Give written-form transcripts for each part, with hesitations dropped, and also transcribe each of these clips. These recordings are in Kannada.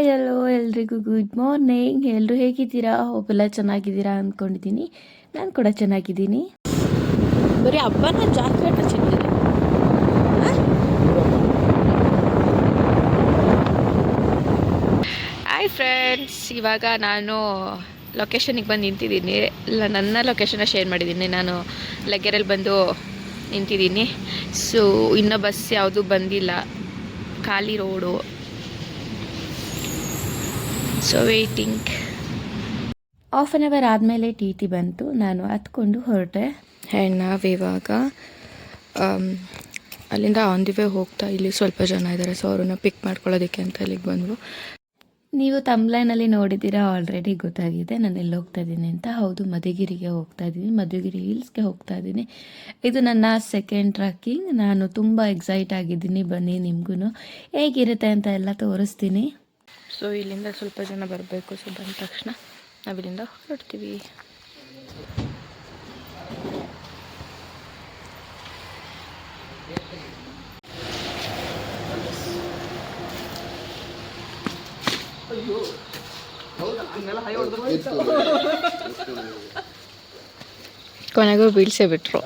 ಹಾಯ್ ಹಲೋ ಎಲ್ರಿಗೂ ಗುಡ್ ಮಾರ್ನಿಂಗ್. ಎಲ್ಲರೂ ಹೇಗಿದ್ದೀರಾ? ಒಬ್ಬೆಲ್ಲ ಚೆನ್ನಾಗಿದ್ದೀರಾ ಅಂದ್ಕೊಂಡಿದ್ದೀನಿ. ನಾನು ಕೂಡ ಚೆನ್ನಾಗಿದ್ದೀನಿ. ಬರೀ ಹಬ್ಬನ ಜಾತ್ರೆ ಚೆನ್ನಾಗಿದೆ. ಹಾಯ್ ಫ್ರೆಂಡ್ಸ್, ಇವಾಗ ನಾನು ಲೊಕೇಶನಿಗೆ ಬಂದು ನಿಂತಿದ್ದೀನಿ. ನನ್ನ ಲೊಕೇಶನ್ನ ಶೇರ್ ಮಾಡಿದ್ದೀನಿ. ನಾನು ಲಗ್ಗೆರೆಯಲ್ಲಿ ಬಂದು ನಿಂತಿದ್ದೀನಿ. ಸೊ ಇನ್ನೂ ಬಸ್ ಯಾವುದೂ ಬಂದಿಲ್ಲ, ಖಾಲಿ road. So waiting. Half an hour ಆದಮೇಲೆ ಟಿ ಟಿ ಬಂತು. ನಾನು ಹತ್ಕೊಂಡು ಹೊರಟೆ. ಆ್ಯಂಡ್ ನಾವಿವಾಗ ಅಲ್ಲಿಂದ ಆನ್ ದಿ ವೇ ಹೋಗ್ತಾ ಇಲ್ಲಿ ಸ್ವಲ್ಪ ಜನ ಇದ್ದಾರೆ. ಸೊ ಅವ್ರನ್ನ ಪಿಕ್ ಮಾಡ್ಕೊಳ್ಳೋದಕ್ಕೆ ಅಂತ ಇಲ್ಲಿಗೆ ಬಂದರು. ನೀವು ತಮ್ಲೈನಲ್ಲಿ ನೋಡಿದ್ದೀರಾ, ಆಲ್ರೆಡಿ ಗೊತ್ತಾಗಿದೆ ನಾನು ಎಲ್ಲಿ ಹೋಗ್ತಾ ಇದ್ದೀನಿ ಅಂತ. ಹೌದು, ಮಧುಗಿರಿಗೆ ಹೋಗ್ತಾ ಇದ್ದೀನಿ. ಮಧುಗಿರಿ ಹಿಲ್ಸ್ಗೆ ಹೋಗ್ತಾ ಇದ್ದೀನಿ. ಇದು ನನ್ನ ಸೆಕೆಂಡ್ ಟ್ರಕ್ಕಿಂಗ್. ನಾನು ತುಂಬ ಎಕ್ಸೈಟ್ ಆಗಿದ್ದೀನಿ. ಬನ್ನಿ, ನಿಮಗೂ ಹೇಗಿರುತ್ತೆ ಅಂತ ಎಲ್ಲ ತೋರಿಸ್ತೀನಿ. ಸೊ ಇಲ್ಲಿಂದ ಸ್ವಲ್ಪ ಜನ ಬರಬೇಕು. ಸೊ ಬಂದ ತಕ್ಷಣ ನಾವಿಲ್ಲಿಂದ ಹೊರಡ್ತೀವಿ. ಕೊನೆಗೂ ಬೀಳ್ಸೇ ಬಿಟ್ರು.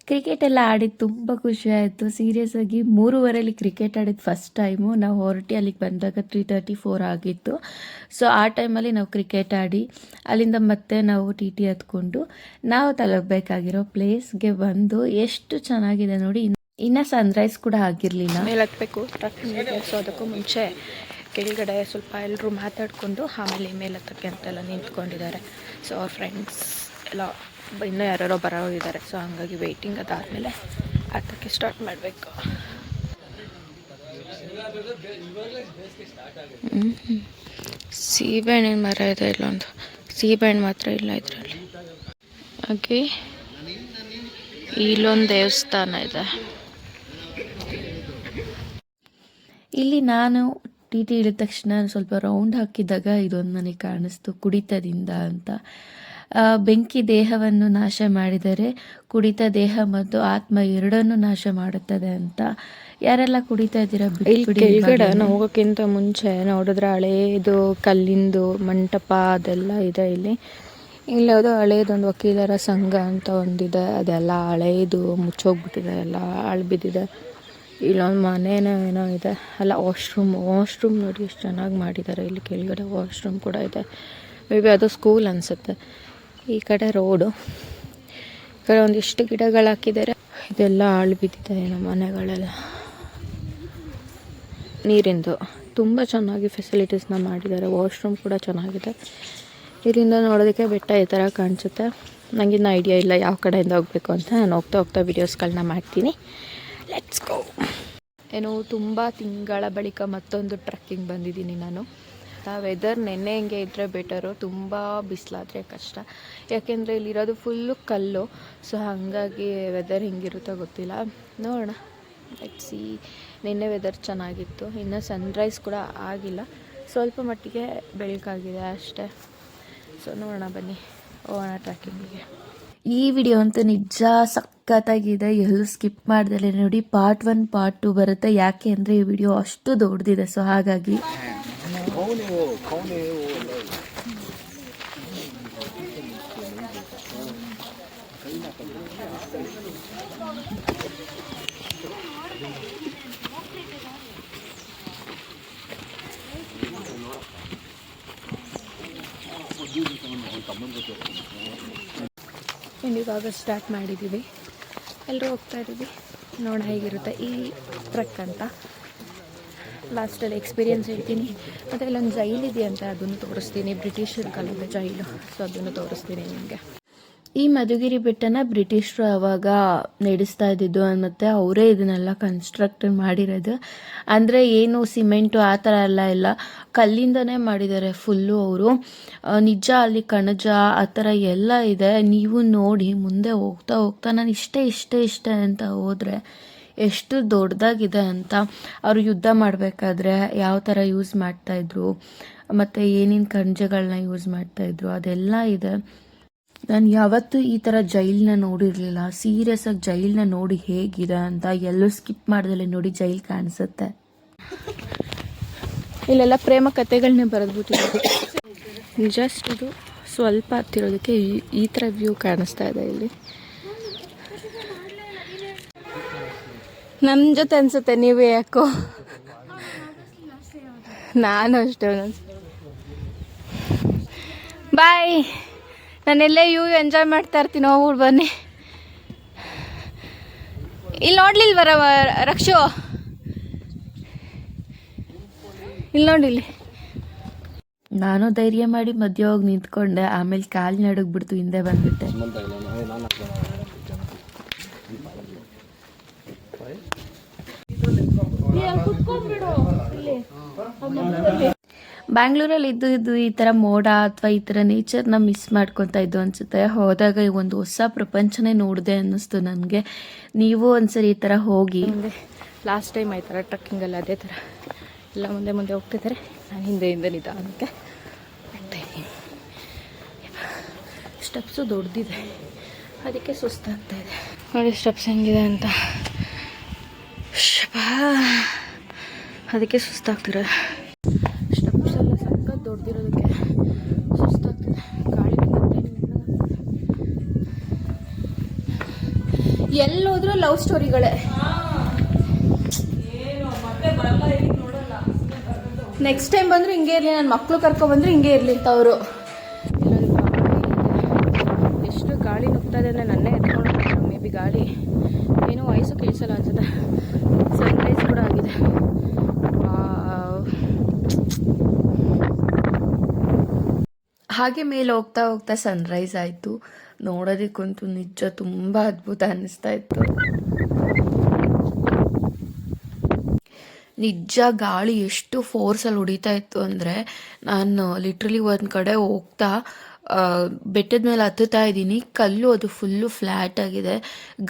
ಕ್ರಿಕೆಟ್ ಎಲ್ಲ ಆಡಿದ್ದು ತುಂಬ ಖುಷಿ ಆಯಿತು. ಸೀರಿಯಸ್ ಆಗಿ 3:15 ಕ್ರಿಕೆಟ್ ಆಡಿದ್ದು ಫಸ್ಟ್ ಟೈಮು. ನಾವು ಹೊರಟಿ ಅಲ್ಲಿಗೆ ಬಂದಾಗ 3:34 ಆಗಿತ್ತು. ಸೊ ಆ ಟೈಮಲ್ಲಿ ನಾವು ಕ್ರಿಕೆಟ್ ಆಡಿ ಅಲ್ಲಿಂದ ಮತ್ತೆ ನಾವು ಟಿ ಟಿ ಹತ್ಕೊಂಡು ನಾವು ತಲುಪಬೇಕಾಗಿರೋ ಪ್ಲೇಸ್ಗೆ ಬಂದು ಎಷ್ಟು ಚೆನ್ನಾಗಿದೆ ನೋಡಿ. ಇನ್ನು ಸನ್ರೈಸ್ ಕೂಡ ಆಗಿರಲಿಲ್ಲ. ಮೇಲೆ ಹತ್ಬೇಕು ಟ್ರಕ್ಕಿಂಗ್. ಸೊ ಅದಕ್ಕೂ ಮುಂಚೆ ಕೆಳಗಡೆ ಸ್ವಲ್ಪ ಎಲ್ಲರೂ ಮಾತಾಡಿಕೊಂಡು ಆಮೇಲೆ ಮೇಲೆ ಹತ್ತಕ್ಕೆ ಅಂತೆಲ್ಲ ನಿಂತ್ಕೊಂಡಿದ್ದಾರೆ. ಸೊ ಅವ್ರ ಫ್ರೆಂಡ್ಸ್ ಎಲ್ಲ ಇನ್ನೂ ಯಾರ್ಯಾರೋ ಬರೋರಿದ್ದಾರೆ. ಸೊ ಹಂಗಾಗಿ ವೆಯ್ಟಿಂಗ್. ಅದಾದಮೇಲೆ ಹತ್ತಕ್ಕೆ ಸ್ಟಾರ್ಟ್ ಮಾಡಬೇಕು. ಸೀಬೆಹಣ್ಣಿನ ಮರ ಇದೆ ಇಲ್ಲೊಂದು. ಸೀಬೆಹಣ್ಣು ಮಾತ್ರ ಇಲ್ಲ ಇದರಲ್ಲಿ. ಹಾಗೆ ಇಲ್ಲೊಂದು ದೇವಸ್ಥಾನ ಇದೆ. ಇಲ್ಲಿ ನಾನು ಟಿ ಟಿ ಇಳಿದ ತಕ್ಷಣ ಸ್ವಲ್ಪ ರೌಂಡ್ ಹಾಕಿದಾಗ ಇದೊಂದು ನನಗೆ ಕಾಣಿಸ್ತು, ಕುಡಿತದಿಂದ ಅಂತ. ಬೆಂಕಿ ದೇಹವನ್ನು ನಾಶ ಮಾಡಿದರೆ ಕುಡಿತ ದೇಹ ಮತ್ತು ಆತ್ಮ ಎರಡನ್ನೂ ನಾಶ ಮಾಡುತ್ತದೆ ಅಂತ. ಯಾರೆಲ್ಲ ಕುಡಿತಾ ಇದ್ದೀರಾ? ಕೆಳಗಡೆ ಹೋಗೋಕ್ಕಿಂತ ಮುಂಚೆ ನೋಡಿದ್ರೆ ಹಳೇದು ಕಲ್ಲಿಂದು ಮಂಟಪ ಅದೆಲ್ಲ ಇದೆ. ಇಲ್ಲಿ ಯಾವುದೋ ಹಳೇದೊಂದು ವಕೀಲರ ಸಂಘ ಅಂತ ಒಂದಿದೆ. ಅದೆಲ್ಲ ಹಳೇದು ಮುಚ್ಚೋಗ್ಬಿಟ್ಟಿದೆ, ಎಲ್ಲ ಹಾಳು ಬಿದ್ದಿದೆ. ಇಲ್ಲೊಂದು ಮನೇನೋ ಏನೋ ಇದೆ. ಅಲ್ಲ, ವಾಶ್ರೂಮ್ ನೋಡಿ ಎಷ್ಟು ಚೆನ್ನಾಗಿ ಮಾಡಿದ್ದಾರೆ. ಇಲ್ಲಿ ಕೆಳಗಡೆ ವಾಶ್ರೂಮ್ ಕೂಡ ಇದೆ. ಮೇ ಬಿ ಅದು ಸ್ಕೂಲ್ ಅನಿಸುತ್ತೆ. ಈ ಕಡೆ ರೋಡು, ಈ ಕಡೆ ಒಂದಿಷ್ಟು ಗಿಡಗಳು ಹಾಕಿದ್ದಾರೆ. ಇದೆಲ್ಲ ಹಾಳು ಬಿದ್ದಿದೆ ಏನೋ ಮನೆಗಳೆಲ್ಲ. ನೀರಿಂದು ತುಂಬ ಚೆನ್ನಾಗಿ ಫೆಸಿಲಿಟೀಸ್ನ ಮಾಡಿದ್ದಾರೆ. ವಾಶ್ರೂಮ್ ಕೂಡ ಚೆನ್ನಾಗಿದೆ. ಇಲ್ಲಿಂದ ನೋಡೋದಕ್ಕೆ ಬೆಟ್ಟ ಈ ಥರ ಕಾಣಿಸುತ್ತೆ. ನನಗಿನ್ನೂ ಐಡಿಯಾ ಇಲ್ಲ ಯಾವ ಕಡೆಯಿಂದ ಹೋಗಬೇಕು ಅಂತ. ನಾನು ಹೋಗ್ತಾ ವೀಡಿಯೋಸ್ಗಳನ್ನ ಮಾಡ್ತೀನಿ. Let's go. ಏನು ತುಂಬ ತಿಂಗಳ ಬಳಿಕ ಮತ್ತೊಂದು ಟ್ರಕ್ಕಿಂಗ್ ಬಂದಿದ್ದೀನಿ ನಾನು. ವೆದರ್ ನೆನ್ನೆ ಹಿಂಗೆ ಇದ್ದರೆ ಬೆಟರು. ತುಂಬ ಬಿಸಿಲಾದರೆ ಕಷ್ಟ. ಯಾಕೆಂದರೆ ಇಲ್ಲಿರೋದು ಫುಲ್ಲು ಕಲ್ಲು. ಸೊ ಹಾಗಾಗಿ ವೆದರ್ ಹಿಂಗಿರುತ್ತೋ ಗೊತ್ತಿಲ್ಲ, ನೋಡೋಣ. Let's see. ನಿನ್ನೆ ವೆದರ್ ಚೆನ್ನಾಗಿತ್ತು. ಇನ್ನು ಸನ್ರೈಸ್ ಕೂಡ ಆಗಿಲ್ಲ, ಸ್ವಲ್ಪ ಮಟ್ಟಿಗೆ ಬೆಳಕಾಗಿದೆ ಅಷ್ಟೇ. ಸೊ ನೋಡೋಣ, ಬನ್ನಿ ಹೋಗೋಣ ಟ್ರಕ್ಕಿಂಗಿಗೆ. ಈ ವಿಡಿಯೋ ಅಂತೂ ನಿಜ ಸಖತ್ತಾಗಿದೆ. ಎಲ್ಲೂ ಸ್ಕಿಪ್ ಮಾಡ್ದಲೇ ನೋಡಿ. ಪಾರ್ಟ್ 1 ಪಾರ್ಟ್ 2 ಬರುತ್ತೆ. ಯಾಕೆ ಅಂದರೆ ಈ ವಿಡಿಯೋ ಅಷ್ಟು ದೊಡ್ಡದಿದೆ. ಸೊ ಹಾಗಾಗಿ ಇವಾಗ ಸ್ಟಾರ್ಟ್ ಮಾಡಿದ್ದೀವಿ, ಎಲ್ಲರೂ ಹೋಗ್ತಾ ಇದ್ದೀವಿ. ನೋಡ ಹೇಗಿರುತ್ತೆ ಈ ಟ್ರೆಕ್ ಅಂತ. ಲಾಸ್ಟಲ್ಲಿ ಎಕ್ಸ್ಪೀರಿಯನ್ಸ್ ಹೇಳ್ತೀನಿ. ಮತ್ತು ಇಲ್ಲೊಂದು ಜೈಲ್ ಇದೆಯಂತೆ, ಅದನ್ನು ತೋರಿಸ್ತೀನಿ. ಬ್ರಿಟಿಷರ ಕಾಲದ ಜೈಲು, ಸೊ ಅದನ್ನು ತೋರಿಸ್ತೀನಿ ನಿಮಗೆ. ಈ ಮಧುಗಿರಿ ಬೆಟ್ಟನ ಬ್ರಿಟಿಷರು ಅವಾಗ ನಡೆಸ್ತಾ ಇದ್ದಿದ್ದು, ಮತ್ತು ಅವರೇ ಇದನ್ನೆಲ್ಲ ಕನ್ಸ್ಟ್ರಕ್ಟ್ ಮಾಡಿರೋದು. ಅಂದರೆ ಏನು ಸಿಮೆಂಟು ಆ ಥರ ಎಲ್ಲ ಕಲ್ಲಿಂದನೇ ಮಾಡಿದ್ದಾರೆ ಫುಲ್ಲು ಅವರು. ನಿಜ ಅಲ್ಲಿ ಕಣಜ ಆ ಥರ ಎಲ್ಲ ಇದೆ. ನೀವು ನೋಡಿ ಮುಂದೆ ಹೋಗ್ತಾ ನಾನು ಇಷ್ಟೇ ಅಂತ ಹೋದರೆ ಎಷ್ಟು ದೊಡ್ಡದಾಗಿದೆ ಅಂತ. ಅವರು ಯುದ್ಧ ಮಾಡಬೇಕಾದ್ರೆ ಯಾವ ಥರ ಯೂಸ್ ಮಾಡ್ತಾಯಿದ್ರು, ಮತ್ತು ಏನೇನು ಕಣಜಗಳನ್ನ ಯೂಸ್ ಮಾಡ್ತಾಯಿದ್ರು ಅದೆಲ್ಲ ಇದೆ. ನಾನು ಯಾವತ್ತೂ ಈ ಥರ ಜೈಲನ್ನ ನೋಡಿರಲಿಲ್ಲ. ಸೀರಿಯಸ್ ಆಗಿ ಜೈಲನ್ನ ನೋಡಿ ಹೇಗಿದೆ ಅಂತ ಎಲ್ಲೂ ಸ್ಕಿಪ್ ಮಾಡ್ದಲೆ ನೋಡಿ ಜೈಲ್ ಕಾಣಿಸುತ್ತೆ. ಇಲ್ಲೆಲ್ಲ ಪ್ರೇಮ ಕಥೆಗಳನ್ನೇ ಬರೆದ್ಬಿಟ್ಟಿದೆ. ಜಸ್ಟ್ ಇದು ಸ್ವಲ್ಪ ಹತ್ತಿರೋದಕ್ಕೆ ಈ ಥರ ವ್ಯೂ ಕಾಣಿಸ್ತಾ ಇದೆ ಇಲ್ಲಿ. ನಮ್ಮ ಜೊತೆ ಅನಿಸುತ್ತೆ, ನೀವೇ ಯಾಕೋ? ನಾನು ಅಷ್ಟೇ. ಬಾಯ್. ನಾನೆಲ್ಲೇ ಎಂಜಾಯ್ ಮಾಡ್ತಾ ಇರ್ತೀನಿ, ಹೋಗ್ಬಿಟ್ಟು ಬನ್ನಿ. ಇಲ್ಲಿ ನೋಡ್ಲಿಲ್ವರ ರಕ್ಷು? ಇಲ್ಲಿ ನೋಡಿಲ್ಲಿ. ನಾನು ಧೈರ್ಯ ಮಾಡಿ ಮಧ್ಯೆ ಹೋಗಿ ನಿಂತ್ಕೊಂಡೆ, ಆಮೇಲೆ ಕಾಲು ನಡುಗ್ಬಿಡ್ತು, ಹಿಂದೆ ಬಂದ್ಬಿಟ್ಟೆ. ಬ್ಯಾಂಗ್ಳೂರಲ್ಲಿ ಇದ್ದು ಈ ಥರ ಮೋಡ ಅಥವಾ ಈ ಥರ ನೇಚರ್ನ ಮಿಸ್ ಮಾಡ್ಕೊತಾ ಇದ್ದು ಅನಿಸುತ್ತೆ. ಹೋದಾಗ ಒಂದು ಹೊಸ ಪ್ರಪಂಚನೇ ನೋಡಿದೆ ಅನ್ನಿಸ್ತು ನನಗೆ. ನೀವು ಒಂದ್ಸರಿ ಈ ಥರ ಹೋಗಿ. ಲಾಸ್ಟ್ ಟೈಮ್ ಆ ಥರ ಟ್ರಕ್ಕಿಂಗಲ್ಲಿ ಅದೇ ಥರ ಎಲ್ಲ ಮುಂದೆ ಹೋಗ್ತಿದ್ದಾರೆ, ನಾನು ಹಿಂದೆ ನಿಧಾನಕ್ಕೆ ಹೋಗ್ತಾ ಇದ್ದೀನಿ. ಸ್ಟೆಪ್ಸು ದೊಡ್ಡದಿದೆ, ಅದಕ್ಕೆ ಸುಸ್ತಾಗ್ತಾ ಇದೆ. ನೋಡಿ ಸ್ಟೆಪ್ಸ್ ಹೆಂಗಿದೆ ಅಂತ. ಅದಕ್ಕೆ ಸುಸ್ತಾಗ್ತಿರೋ. ಸ್ಟೆಪ್ಸ್ ಎಲ್ಲ ಸಖತ್ ದೊಡ್ಡದಿರೋದಕ್ಕೆ ಸುಸ್ತಾಗ್ತಿದೆ. ಗಾಳಿ ಎಲ್ಲೋದ್ರೂ ಲವ್ ಸ್ಟೋರಿಗಳೇ. ನೆಕ್ಸ್ಟ್ ಟೈಮ್ ಬಂದರೂ ಹಿಂಗೆ ಇರಲಿ, ನನ್ನ ಮಕ್ಕಳು ಕರ್ಕೊಬಂದ್ರೆ ಹಿಂಗೆ ಇರಲಿ ಅಂತ ಅವರು. ಎಷ್ಟು ಗಾಳಿ ನುಗ್ತಾ ಇದೆ ಅಂದರೆ ನನ್ನೇ ಎತ್ಕೊಂಡು ಮೇ ಬಿ ಗಾಳಿ ಏನೋ ವಾಯ್ಸು ಕೇಳಿಸಲ್ಲ ಅನ್ಸುತ್ತೆ. ಸನ್ರೈಸ್ ಕೂಡ ಆಗಿದೆ. ಹಾಗೆ ಮೇಲೆ ಹೋಗ್ತಾ ಸನ್ರೈಸ್ ಆಯಿತು. ನೋಡೋದಕ್ಕಂತೂ ನಿಜ ತುಂಬ ಅದ್ಭುತ ಅನ್ನಿಸ್ತಾ ಇತ್ತು. ನಿಜ ಗಾಳಿ ಎಷ್ಟು ಫೋರ್ಸಲ್ಲಿ ಹೊಡಿತಾ ಇತ್ತು ಅಂದರೆ, ನಾನು ಲಿಟ್ರಲಿ ಒಂದು ಕಡೆ ಹೋಗ್ತಾ ಬೆಟ್ಟದ ಮೇಲೆ ಹತ್ತುತ್ತಾ ಇದ್ದೀನಿ, ಕಲ್ಲು ಅದು ಫುಲ್ಲು ಫ್ಲ್ಯಾಟ್ ಆಗಿದೆ.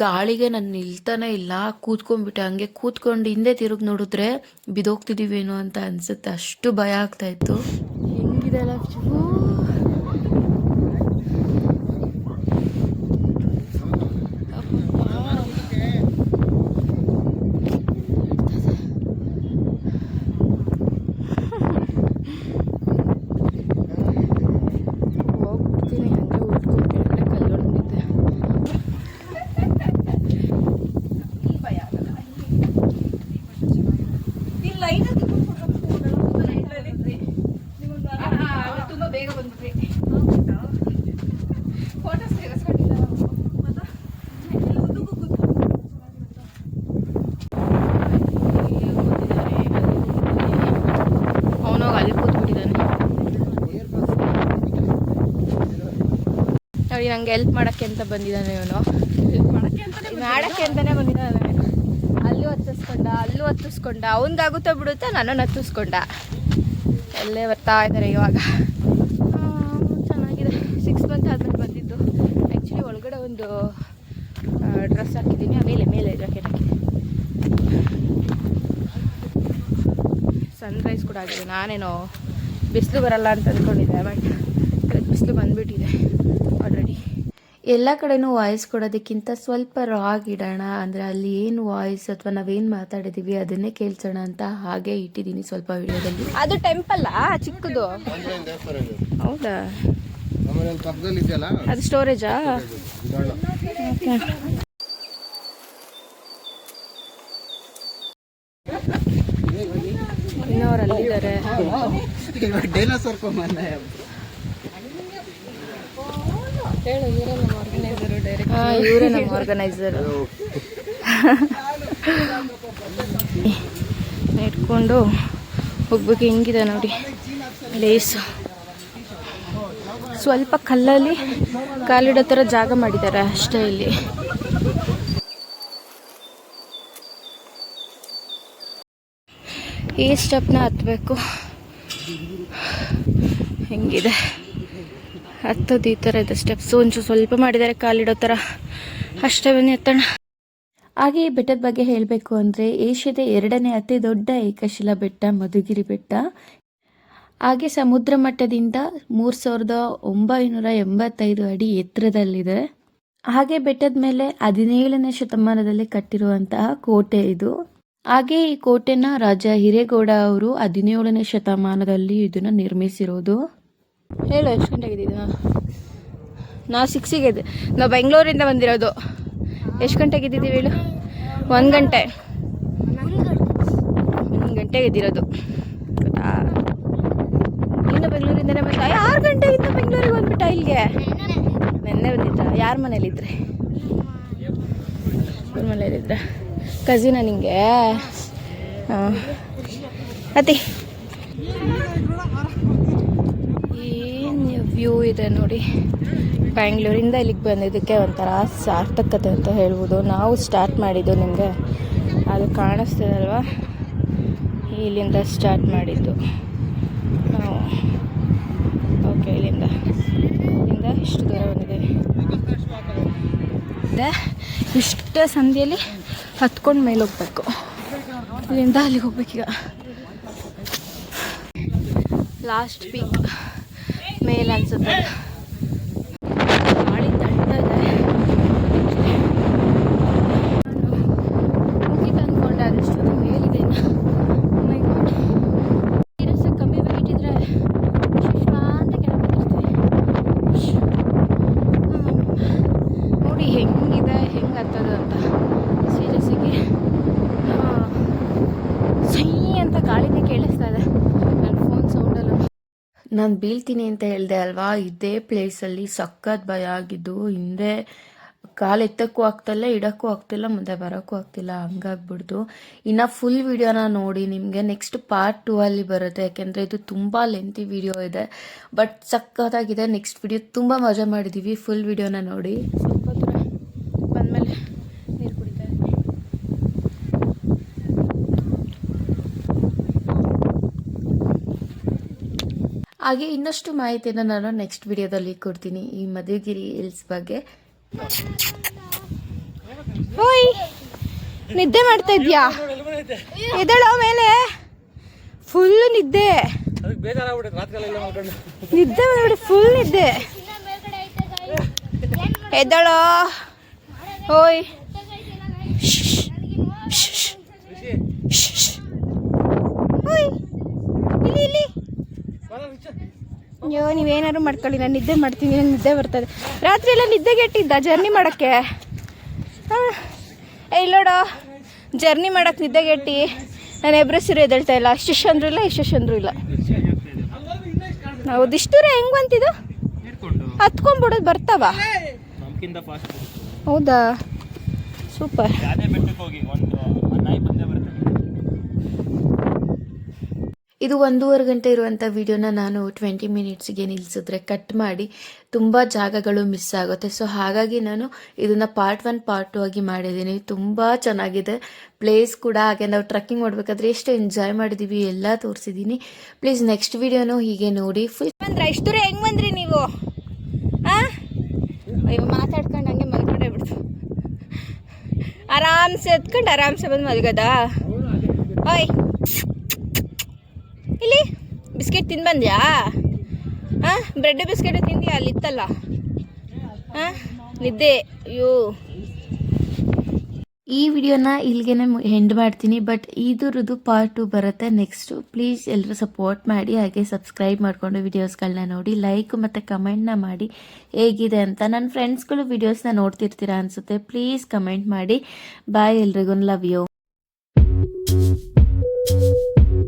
ಗಾಳಿಗೆ ನಾನು ನಿಲ್ತಾನೆ ಇಲ್ಲ, ಕೂತ್ಕೊಂಡ್ಬಿಟ್ಟೆ. ಹಂಗೆ ಕೂತ್ಕೊಂಡು ಹಿಂದೆ ತಿರುಗಿ ನೋಡಿದ್ರೆ ಬಿದ್ದೋಗ್ತಿದ್ದೀವೇನೋ ಅಂತ ಅನಿಸುತ್ತೆ, ಅಷ್ಟು ಭಯ ಆಗ್ತಾಯಿತ್ತು. ಹೆಂಗಿದೆ ಅಲ್ಲ ನೋಡಿ ನಂಗೆ ಹೆಲ್ಪ್ ಮಾಡೋಕ್ಕೆ ಅಂತ ಬಂದಿದ್ದಾನೆ ಇವನು. ಮಾಡೋಕ್ಕೆ ಅಂತಲೇ ಬಂದಿದ್ದಾನೆ. ಅಲ್ಲೂ ಹತ್ತಿಸ್ಕೊಂಡ ಅವನಿಗಾಗುತ್ತಾ ಬಿಡುತ್ತಾ, ನನ್ನನ್ನು ಹತ್ತಿಸ್ಕೊಂಡ. ಎಲ್ಲೇ ಬರ್ತಾ ಇದ್ದಾರೆ ಇವಾಗ. ಚೆನ್ನಾಗಿದೆ. 6 ಮಂತ್ ಆದ್ಮೇಲೆ ಬಂದಿದ್ದು. ಆ್ಯಕ್ಚುಲಿ ಒಳಗಡೆ ಒಂದು ಡ್ರೆಸ್ ಹಾಕಿದ್ದೀನಿ, ಮೇಲೆ ಜಾಕೆಟ್ ಹಾಕಿದ್ದೀನಿ. ಸನ್ರೈಸ್ ಕೂಡ ಆಗಿದೆ. ನಾನೇನೋ ಬಿಸಿಲು ಬರಲ್ಲ ಅಂತ ಅಂದ್ಕೊಂಡಿದ್ದೆ, ಬಟ್ ಬಿಸಿಲು ಬಂದುಬಿಟ್ಟಿದೆ ಆಲ್ರೆಡಿ. ಎಲ್ಲ ಕಡೆನೂ ವಾಯ್ಸ್ ಕೊಡೋದಕ್ಕಿಂತ ಸ್ವಲ್ಪ ರಾಗ್ ಇಡೋಣ, ಅಂದರೆ ಅಲ್ಲಿ ಏನು ವಾಯ್ಸ್ ಅಥವಾ ನಾವೇನು ಮಾತಾಡಿದ್ದೀವಿ ಅದನ್ನೇ ಕೇಳಿಸೋಣ ಅಂತ ಹಾಗೆ ಇಟ್ಟಿದ್ದೀನಿ ಸ್ವಲ್ಪ ವಿಡಿಯೋದಲ್ಲಿ. ಅದು ಟೆಂಪಲ್ ಚಿಕ್ಕದು? ಹೌದಾ? ಅದು ಸ್ಟೋರೇಜಾ? ಇನ್ನೋರು ಅಲ್ಲಿದ್ದಾರೆ. ಇವರೇ ನಮ್ಮ ಆರ್ಗನೈಸರು. ಇಟ್ಕೊಂಡು ಹೋಗ್ಬೇಕು. ಹೆಂಗಿದೆ ನೋಡಿ ಪ್ಲೇಸು. ಸ್ವಲ್ಪ ಕಲ್ಲಲ್ಲಿ ಕಾಲಿಡೋ ಥರ ಜಾಗ ಮಾಡಿದ್ದಾರೆ ಅಷ್ಟೇ ಇಲ್ಲಿ. ಈ ಸ್ಟೆಪ್ನ ಹತ್ತಬೇಕು. ಹೆಂಗಿದೆ ಹತ್ತೋದು ಈ ಥರ ಇದೆ ಸ್ಟೆಪ್ಸ್. ಸ್ವಲ್ಪ ಮಾಡಿದ್ದಾರೆ ಕಾಲಿಡೋ ಥರ ಅಷ್ಟೇ. ಬನ್ನಿ ಹತ್ತೋಣ. ಹಾಗೆ ಈ ಬೆಟ್ಟದ ಬಗ್ಗೆ ಹೇಳಬೇಕು ಅಂದರೆ ಏಷ್ಯಾದ 2ನೇ ಅತಿ ದೊಡ್ಡ ಏಕಶಿಲಾ ಬೆಟ್ಟ ಮಧುಗಿರಿ ಬೆಟ್ಟ. ಹಾಗೆ ಸಮುದ್ರ ಮಟ್ಟದಿಂದ 3985 ಅಡಿ ಎತ್ತರದಲ್ಲಿದೆ. ಹಾಗೆ ಬೆಟ್ಟದ ಮೇಲೆ 17ನೇ ಶತಮಾನದಲ್ಲಿ ಕಟ್ಟಿರುವಂತಹ ಕೋಟೆ ಇದು. ಹಾಗೆ ಈ ಕೋಟೆನ ರಾಜ ಹಿರೇಗೌಡ ಅವರು 17ನೇ ಶತಮಾನದಲ್ಲಿ ಇದನ್ನು ನಿರ್ಮಿಸಿರೋದು. ಹೇಳು ಎಷ್ಟು ಗಂಟೆಗೆ ಇದ್ದೀರಾ? ನಾವು 6ಗೆ ಇದೆ. ನಾವು ಬೆಂಗಳೂರಿಂದ ಬಂದಿರೋದು. ಎಷ್ಟು ಗಂಟೆಗೆ ಇದ್ದಿದ್ದೀವಿ ಹೇಳು? 1 ಗಂಟೆ 1 ಗಂಟೆಗೆ ಇದ್ದಿರೋದು ಗೊತ್ತಾ? ಇನ್ನು ಬೆಂಗಳೂರಿಂದನೇ ಬಂದ. 6 ಗಂಟೆಗಿಂತ ಬೆಂಗಳೂರಿಗೆ ಬಂದ್ಬಿಟ್ಟ ಇಲ್ಲಿಗೆ. ನೆನ್ನೆ ಬಂದಿದ್ದ. ಯಾರ ಮನೇಲಿದ್ರೆ? ಅವ್ರ ಮನೇಲಿದ್ರ. ಕಸಿನ ನಿಂಗೆ? ಹಾಂ ಅತಿ ಏನು ವ್ಯೂ ಇದೆ ನೋಡಿ. ಬ್ಯಾಂಗ್ಳೂರಿಂದ ಇಲ್ಲಿಗೆ ಬಂದಿದ್ದಕ್ಕೆ ಒಂಥರ ಸಾರ್ಥಕತೆ ಅಂತ ಹೇಳ್ಬೋದು. ನಾವು ಸ್ಟಾರ್ಟ್ ಮಾಡಿದ್ದು ನಿಮಗೆ ಅದು ಕಾಣಿಸ್ತಿದಲ್ವ, ಇಲ್ಲಿಂದ ಸ್ಟಾರ್ಟ್ ಮಾಡಿದ್ದು ನಾವು. ಓಕೆ, ಇಲ್ಲಿಂದ ಇಷ್ಟು ದೂರ ಬಂದಿದ್ದೀವಿ. ಇಷ್ಟೇ ಸಂಧಿಯಲ್ಲಿ ಹತ್ಕೊಂಡು ಮೇಲೆ ಹೋಗ್ಬೇಕು. ಇಲ್ಲಿಂದ ಅಲ್ಲಿಗೆ ಹೋಗ್ಬೇಕೀಗ. ಲಾಸ್ಟ್ ಪೀಕ್ ಮೇಲೆ ಅನ್ಸುತ್ತೆ. ಗಾಳಿ ತಳ್ತಾ ಇದೆ. ಮುಗಿತು ಅಂದ್ಕೊಂಡೆ, ಅದೆಷ್ಟೊಂದು ಮೇಲಿದೆ. ನೀರಸ ಕಮ್ಮಿ ಬೇಕಿದ್ರೆ ಅಂತ ಕೆಳಗೆ ನೋಡಿ ಹೆಂಗಿದೆ, ಹೆಂಗೆ ಹತ್ತದು ಅಂತ. ಸೀರಿಯಸ್ಸಾಗಿ ಸೈ ಅಂತ ಗಾಳಿನೇ ಕೇಳಿಸ್ತಾ ಇದೆ ನನ್ನ ಫೋನ್ ಸೌಂಡಲ್ಲೂ. ನಾನು ಬೀಳ್ತೀನಿ ಅಂತ ಹೇಳಿದೆ ಅಲ್ವಾ, ಇದೇ ಪ್ಲೇಸಲ್ಲಿ ಸಖತ್ ಭಯ ಆಗಿದ್ದು. ಹಿಂದೆ ಕಾಲು ಎತ್ತಕ್ಕೂ ಆಗ್ತಿಲ್ಲ, ಇಡಕ್ಕೂ ಆಗ್ತಿಲ್ಲ, ಮುಂದೆ ಬರೋಕ್ಕೂ ಆಗ್ತಿಲ್ಲ, ಹಂಗಾಗ್ಬಿಡ್ತು. ಇನ್ನು ಫುಲ್ ವಿಡಿಯೋನ ನೋಡಿ. ನಿಮಗೆ ನೆಕ್ಸ್ಟ್ ಪಾರ್ಟ್ 2 ಅಲ್ಲಿ ಬರುತ್ತೆ, ಯಾಕೆಂದರೆ ಇದು ತುಂಬ ಲೆಂತಿ ವಿಡಿಯೋ ಇದೆ, ಬಟ್ ಸಖತ್ತಾಗಿದೆ. ನೆಕ್ಸ್ಟ್ ವಿಡಿಯೋ ತುಂಬ ಮಜಾ ಮಾಡಿದ್ದೀವಿ. ಫುಲ್ ವಿಡಿಯೋನ ನೋಡಿ. ಸ್ವಲ್ಪ ದೂರ ಬಂದಮೇಲೆ ನೀರು ಕುಡಿತಾ ಇದ್ದೀನಿ. ಹಾಗೆ ಇನ್ನಷ್ಟು ಮಾಹಿತಿಯನ್ನು ನಾನು ನೆಕ್ಸ್ಟ್ ವಿಡಿಯೋದಲ್ಲಿ ಕೊಡ್ತೀನಿ ಈ ಮಧುಗಿರಿ ಹಿಲ್ಸ್ ಬಗ್ಗೆ. ಓಯ್, ನಿದ್ದೆ ಮಾಡ್ತಾ ಇದ್ಯಾ? ಎದಳೋ ಮೇಲೆ. ಫುಲ್ ನಿದ್ದೆ ನಿದ್ದೆ ಮಾಡಿ ಫುಲ್ ನಿದ್ದೆ. ಎದಳೋ. ಓಯ್ ಓಯ್, ಇಲ್ಲಿ ಇಲ್ಲಿ. ಅಯ್ಯೋ, ನೀವೇನಾದ್ರು ಮಾಡ್ಕೊಳ್ಳಿ, ನಾನು ನಿದ್ದೆ ಮಾಡ್ತೀನಿ. ನಂಗೆ ನಿದ್ದೆ ಬರ್ತದೆ. ರಾತ್ರಿ ಎಲ್ಲ ನಿದ್ದೆಗೆಟ್ಟಿದ್ದ ಜರ್ನಿ ಮಾಡೋಕ್ಕೆ. ಇಲ್ಲೋಡೋ, ಜರ್ನಿ ಮಾಡೋಕ್ಕೆ ನಿದ್ದೆಗೆಟ್ಟಿ ನಾನು ಎಬ್ರಸಿರು ಎದ್ದೇಳ್ತಾ ಇಲ್ಲ. ಅಷ್ಟಿಷ್ಟು ಅಂದ್ರೂ ಇಲ್ಲ, ಇಷ್ಟಿಷ್ಟು ಅಂದ್ರೂ ಇಲ್ಲ. ಹೌದು, ಇಷ್ಟು ದೂರ ಹೆಂಗೆ ಬಂತಿದ್ದು? ಹತ್ಕೊಂಡ್ಬಿಡೋದು ಬರ್ತಾವ? ಹೌದಾ, ಸೂಪರ್. ಇದು 1.5 ಗಂಟೆ ಇರುವಂಥ ವಿಡಿಯೋನ ನಾನು 20 ಮಿನಿಟ್ಸ್ಗೆ ನಿಲ್ಲಿಸಿದ್ರೆ ಕಟ್ ಮಾಡಿ ತುಂಬ ಜಾಗಗಳು ಮಿಸ್ ಆಗುತ್ತೆ. ಸೊ ಹಾಗಾಗಿ ನಾನು ಇದನ್ನು ಪಾರ್ಟ್ 1 ಪಾರ್ಟ್ 2 ಆಗಿ ಮಾಡಿದ್ದೀನಿ. ತುಂಬ ಚೆನ್ನಾಗಿದೆ ಪ್ಲೇಸ್ ಕೂಡ. ಹಾಗೆ ನಾವು ಟ್ರೆಕ್ಕಿಂಗ್ ಮಾಡಬೇಕಾದ್ರೆ ಎಷ್ಟು ಎಂಜಾಯ್ ಮಾಡಿದ್ದೀವಿ ಎಲ್ಲ ತೋರಿಸಿದ್ದೀನಿ. ಪ್ಲೀಸ್ ನೆಕ್ಸ್ಟ್ ವಿಡಿಯೋನು ಹೀಗೆ ನೋಡಿ. ಫುಲ್ ಬಂದ್ರೆ ಇಷ್ಟು ದೂರ ಹೆಂಗೆ ಬಂದ್ರಿ ನೀವು? ಅಯ್ಯೋ, ಮಾತಾಡ್ಕೊಂಡು ಹಂಗೆ ಮಲ್ಕೊಂಡೇ ಬಿಡ್ತು. ಆರಾಮ್ಸೆ ಎತ್ಕೊಂಡು ಆರಾಮ್ಸೆ ಬಂದು ಮಲ್ಗದಾ? ಓಯ್, ಇಲ್ಲಿ ಬಿಸ್ಕೆಟ್ ತಿಂದು ಬಂದ್ಯಾ? ಬ್ರೆಡ್ ಬಿಸ್ಕೆಟ್ ತಿಂದ್ಯಾ? ಅಲ್ಲಿತ್ತಲ್ಲ. ನಿದ್ದೆ. ಅಯ್ಯೋ, ಈ ವಿಡಿಯೋನ ಇಲ್ಲಿಗೆ ಎಂಡ್ ಮಾಡ್ತೀನಿ. ಬಟ್ ಇದರದ್ದು ಪಾರ್ಟ್ 2 ಬರುತ್ತೆ ನೆಕ್ಸ್ಟು. ಪ್ಲೀಸ್ ಎಲ್ಲರೂ ಸಪೋರ್ಟ್ ಮಾಡಿ. ಹಾಗೆ ಸಬ್ಸ್ಕ್ರೈಬ್ ಮಾಡಿಕೊಂಡು ವಿಡಿಯೋಸ್ಗಳನ್ನ ನೋಡಿ, ಲೈಕ್ ಮತ್ತು ಕಮೆಂಟ್ನ ಮಾಡಿ ಹೇಗಿದೆ ಅಂತ. ನನ್ನ ಫ್ರೆಂಡ್ಸ್ಗಳು ವಿಡಿಯೋಸ್ನ ನೋಡ್ತಿರ್ತೀರಾ ಅನಿಸುತ್ತೆ. ಪ್ಲೀಸ್ ಕಮೆಂಟ್ ಮಾಡಿ. ಬಾಯ್, ಎಲ್ರಿಗೂ ಲವ್ ಯು.